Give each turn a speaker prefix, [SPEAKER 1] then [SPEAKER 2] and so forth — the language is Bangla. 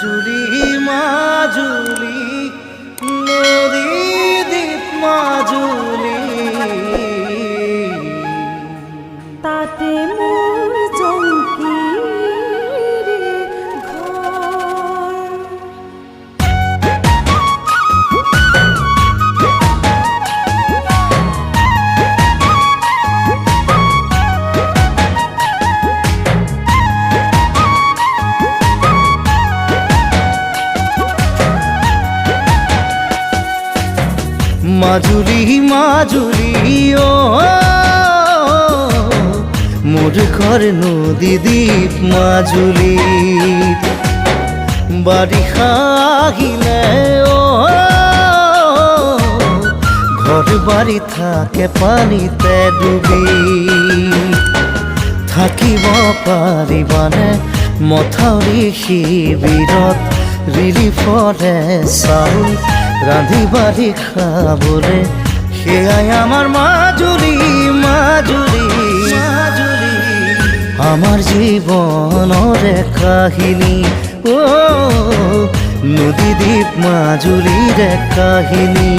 [SPEAKER 1] মাজুলী মাজুলী নদী দ্বীপ মাজুলী
[SPEAKER 2] তাতে মোৰ জংকীৰ ঘৰ।
[SPEAKER 1] মাজুলী মাজুলী ও মোর ঘর নদী দ্বীপ মাজুলী বারিষা আহিলে ও ঘর বাড়ি থাকে পানিতে ডুবি থাকিব পাৰিবানে মথাউৰি শিবিৰত ৰিলিফৰে চাউল ৰান্ধি বাঢ়ি খাবলে সেয়াই আমাৰ মাজুলী মাজুলী মাজুলী আমাৰ জীৱনৰে কাহিনী ও নদী দ্বীপ মাজুলীৰে কাহিনী।